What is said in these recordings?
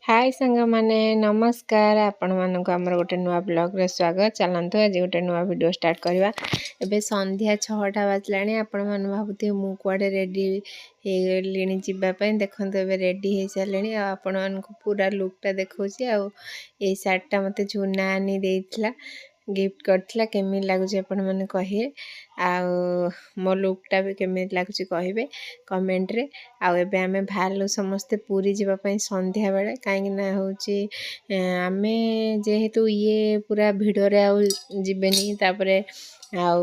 हाय सांग माने नमस्कार आपण मानक आमर गोटे नुआ ब्लॉग रे स्वागत। चलतु आज गोटे नुआ वीडियो स्टार्ट करवा। एबे संध्या 6टा बाजलाणी। आपण मान भाबुते मु कुआडे रेडी हे लेनी जिबा पई देखंतु एबे रेडी हे सालेनी। आपण मानक पूरा लुकटा देखौची। आ ए सार्टटा मते झुना आनी देइथला गिफ्ट करथिला। केमि लागुची आपण माने कहिए। आ मो लुकटा भी केमि लागुची कहिबे कमेंट रे। आ एबे आमे भालु समस्ते पूरी जिबा पई संध्या बेले काई ना होची आमे जेहेतु ये पूरा भिडियो रे आ जिबेनी तापरे आ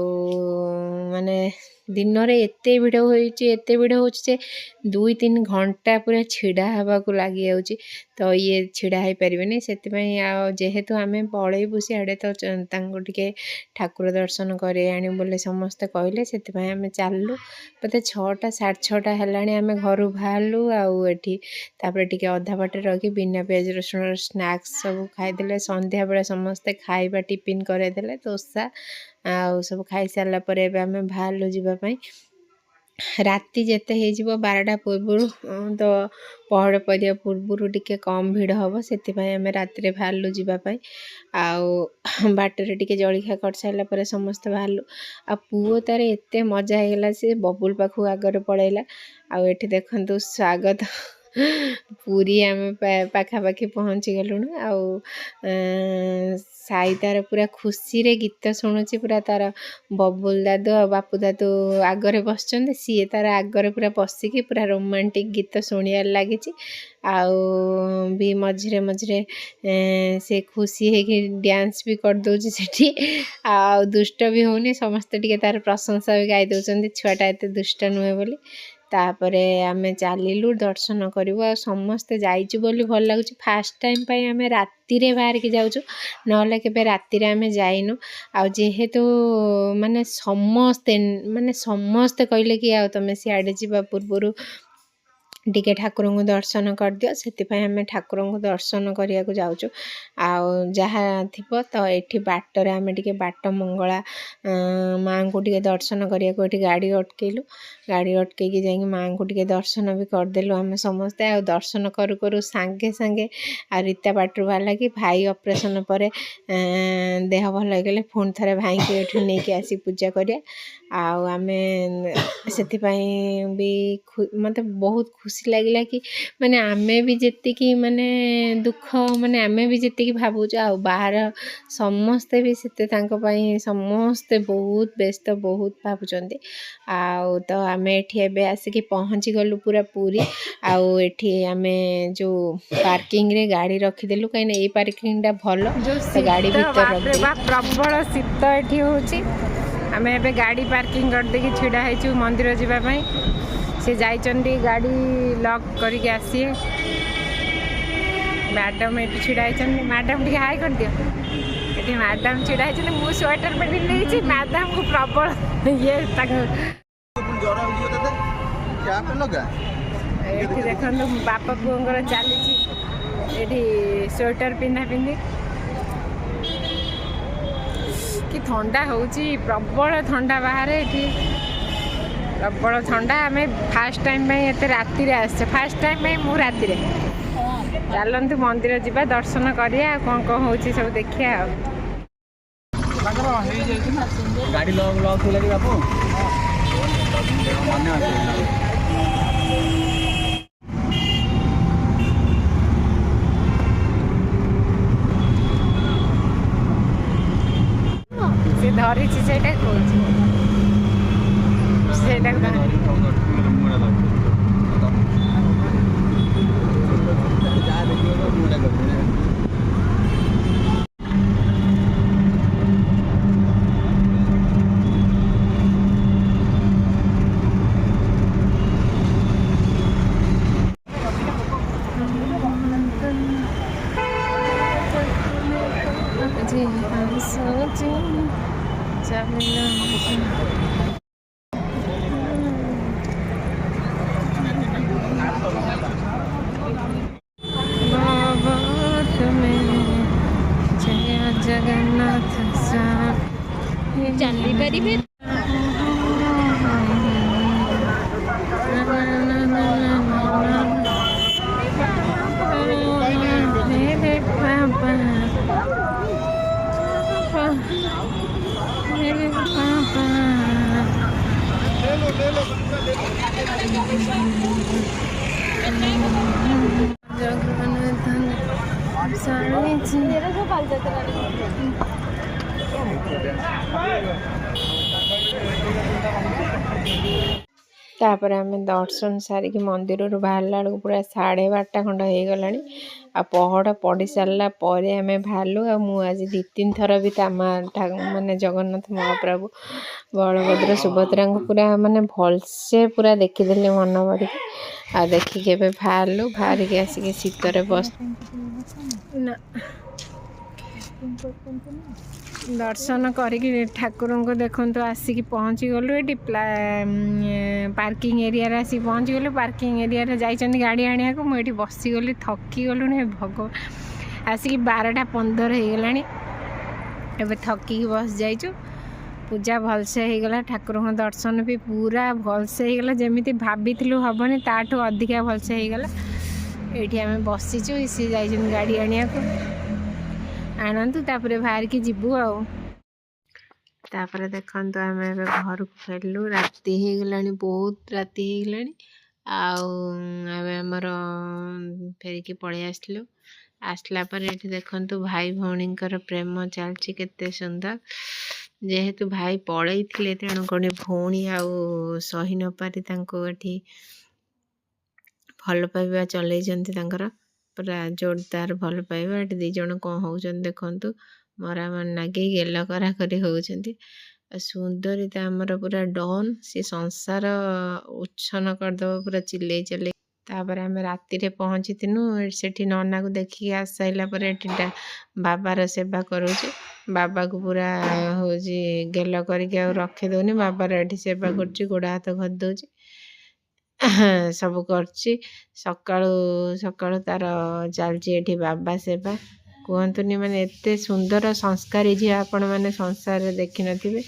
माने दिन रे एते भिडियो होची जे 2-3 घंटा पूरा छिड़ा हवा को लागी जाउची। तो ये छिड़ा है परिबेनी सेति पई आ जेहेतु आमे पळेबु सियाडे तो तांको टिके ठाकुर दर्शन करे आनी बोले समस्त कहले सेति पई आमे चाललु। पते 6टा 6:30 हलाणी आमे घरु भालु आ एठी तापरे टिके अधा बाटे रखी बिना प्याज रसुन स्नैक्स सब खाई देले। संध्या बेले समस्ते खाइबा टिफिन करे देले दोसा आ सब खाई सारला परे एबे आमे भालु जिबा पई। राति जेते हे जिवो 12टा पूर्वरु तो पहड़ परिया पूर्वरु टिके कम भिड़ हबो सेति पई आमे राति रे भालु जिबा पई। आ बाटरे टिके जळिखा कर सारला परे समस्त भालु आ पुओ तारे एते मजा हे गेला से बबुल पाखु आगरे पळेला। आ एठी देखंतु स्वागत पूरी आमे पाखा पाखी पहुंची गलुनु। आ साई तार पूरा खुशी रे गीत सुनुची। पूरा तार बबुल दादू आ बापू दादू आगरे बसचंदे सीए तार आगरे पूरा पसिकी पूरा रोमांटिक गीत सुनियार लागिची। आउ भी मझिरे मझिरे से खुशी है कि डांस भी कर दोची सेठी। आ दुष्ट भी होनी समस्त टिके तार प्रशंसा भी गाई दोचंदी छुआटा एते दुष्ट नुहे बोली। तापरे आमे चालिलु दर्शन करिवो। आ समस्त जाइछु बोली भल लागुची। फर्स्ट टाइम पई आमे राति रे बाहर के जाउछु नहले केबे राति रे आमे जाइनु। आ जेहेतु माने समस्ते कहले कि आ तमे सियाडे जिबा पूर्वरु टिके ठाकुर को दर्शन कर दियो सेति पई हमें ठाकुर को दर्शन करिया को जाउछु। आ जहा थिबो तो एठी बाटर हमें टिके बाट मंगला मां को टिके दर्शन करिया को एठी गाड़ी अटकेलु। गाड़ी अटके की जाई मां को टिके दर्शन भी कर देलु हमें समस्ते। आ दर्शन करू करू सांगे सांगे आ रीता बाटर वाला कि भाई ऑपरेशन परे देह भल गेले फोन थरे भाई के एठी नै के आसी पूजा करिया। आ आमे सेति पई भी मते बहुत खुशी लगिला कि माने आमे भी जेति कि माने दुख माने आमे भी जेति कि भाबुच आ बाहर समस्ते भी सेते तांको पई समस्ते बहुत व्यस्त बहुत भाबुचंदी। आ तो आमे एठी एबे आसी कि पहुंची गलु पूरा पूरी। आ एठी आमे जो पार्किंग रे गाड़ी रखी देलु काई नै ए पार्किंग टा भलो तो गाड़ी भीतर रख दे। प्रबल शीत एठी होची। आमे एबे गाड़ी पार्किंग कर दे कि छिडा हेचु मंदिर जिबा पई। से जाइचंदी गाड़ी लॉक करके आसी। मैडम एठी छिडा हेचंदी मैडम टी हाई कर दियो। एठी मैडम छिडा हेचंदी मु स्वेटर पहिन लेछि मैडम को प्रबल ये तक जरा हो तते क्या पे लगा। एठी देखंदु बापा पुंगर चालीछि एठी स्वेटर पिन्हा पिन्ही कि ठंडा होची प्रबल ठंडा बाहर एठी प्रबल ठंडा। आमे फर्स्ट टाइम में एते राति रे आसे फर्स्ट टाइम में मु राति रे चलंतु मंदिर जिबा दर्शन करिया कोन कोन होची सब देखिया। गाड़ी लॉक लॉक होला कि बापू माने से धरी छी सेटा कोची सेटा धरी जगन्नाथ चली पारे तापर आम दर्शन सारिक मंदिर बाहर बेलू पूरा 12:30 खंड हो गलानी। आ पहड़ पड़ सारा पर आम बाहरलु। आज 2-3 थर भी माने जगन्नाथ महाप्रभु बलभद्र सुभद्रा को पूरा माने भलसे पूरा देखीदे मन भर। आ देखिके बाहरलु बाहरिक आसिक शीतर बस दर्शन करके ठाकुर को देखु आसिक पहुँची गलु। ये पार्किंग एरिया आसिक पहुँची गलु। पार्किंग एरिया जाइए गाड़ी आने को मुझे बसीगली थकी गलु। भगवान आसिक 12:15 हो गला। एबे थकी बस जाइचु। पूजा भलसे हो गला। ठाकुर को दर्शन भी पूरा भलसे हो गला। जमी भाभी हेनी ताठू अधिका भलसे हो गला। ये आम बसीचु सी जाइए गाड़ी आने को आणतु तापर बाहर की जीवु तापर देखंतु आम घर को फेरलु। राति हो गला बहुत राति हो गला। आमर फेरिकी पलि आसलु। आसला पर ये देखंतु भाई भौणी प्रेम चलची केते सुंदर। जेहेतु भाई पलई थे तेणु कौन भौणी सही न पारी ये भल पाइबा चलई पूरा जोरदार भल पाइबा। ये दी जन कौन हो देखु मरा मन नागे गेल करा करी होउछंती। सुंदरिता आमर पूरा डन सी संसार उच्छन करदब पूरा चिल्ले चिल्ले। तापर आम राति पहुँची थिनु। सेठी नना को देखिए आस साइला पर बाबार सेवा करुचे। बाबा को पूरा हूँ गेल करके रखे दौनी। बाबार ये सेवा कर गोड़ हाथ घद दौची सब कर सकाळु सकाळु तार चलची एठी बाबा सेवा। कहतुनि माने एते सुंदर संस्कारी झी आपण माने संसार देखि नथिबे।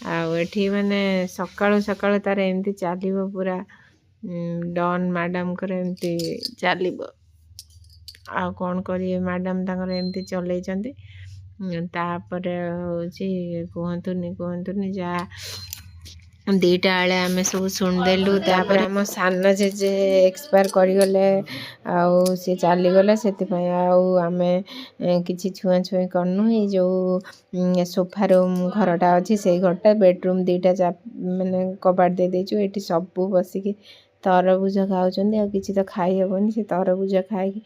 आठी माने सकाळु सकाळु तार एमती चलिबो पूरा डन मैडम कर एमती चलिबो। आ कौन करिए मैडम ताकर एमती चलैचंती। तापर होची कहतुनि जा 2टा बेले आम सब शुणदेलु। तापर आम सान जेजे एक्सपायर करगले सी चलीगले से आम कि छुआ छुई करनु। ये जो सोफा रूम घरटा अच्छी से घरटा बेडरूम 2टा माने कबाट दे देचु। ये सबू बसिक तरबुज खाऊँ कि तो खाई हेबनी। से तरबुज खाई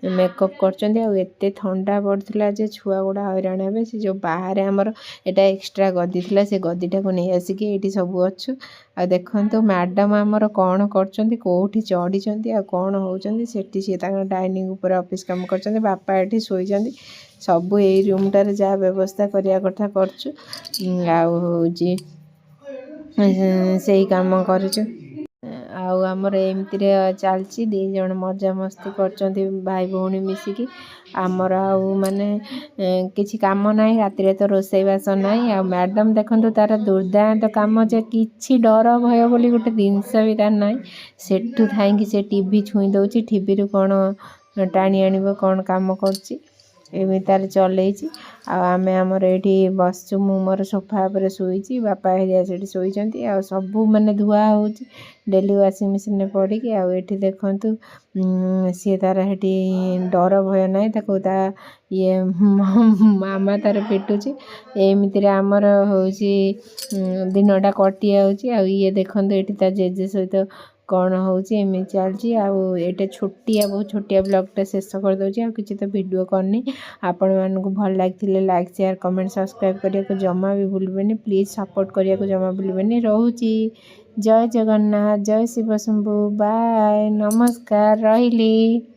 मेकअप करते ठंडा पड़ता जे छुआ गुड़ा हैरान हे। से जो बाहर आमर एटा एक्सट्रा गदी थी से गदीटा को नहीं आसिक ये सब अच्छु। आ देखो मैडम आमर कौन कर कौटी चढ़ी कौन होती सी डाइनिंग उपर ऑफिस काम कर। बापा ये शोचती सब यही रूमटार जहाँ व्यवस्था करने कथा करचु। से काम करुचु। आमर एमती चलची 2 जन मजा मस्ती कर भाई भौणी मिसिकी। आमर माने किसी काम ना राति तो रोसईवास ना। आ मैडम देखो तार दुर्दांत काम जे किसी डर भय बोली गोटे जिनस भी तार ना। सेठू थी से टीवी छुई दौची। टीवी रू कौन टाणी आण कौन काम कर एमि तार चलई। आम आमर ये बसचु मु मोर सोफा पर शोची। बापा हेरिया से शोचती। सबू माने धुआ हो डेली वाशिंग मशीन में पड़ी। ये देखु सी तार हेटी डर भय ना ये मामा तार पिटुची। एमती आमर हूँ दिनटा कटि ये देखो ये जेजे सहित कौन होमी चलती। ये छोटिया बहुत छोटिया ब्लॉगटा शेष कर दूसरी। किसी तो वीडियो करनी। आपण मानक भल लगे लाइक शेयर कमेंट सब्सक्राइब करने को जमा भी भूलबेनि। प्लीज सपोर्ट करने को जमा भूलबेनि। रोची जय जगन्नाथ जय शिव शंभु बाय नमस्कार रहिली।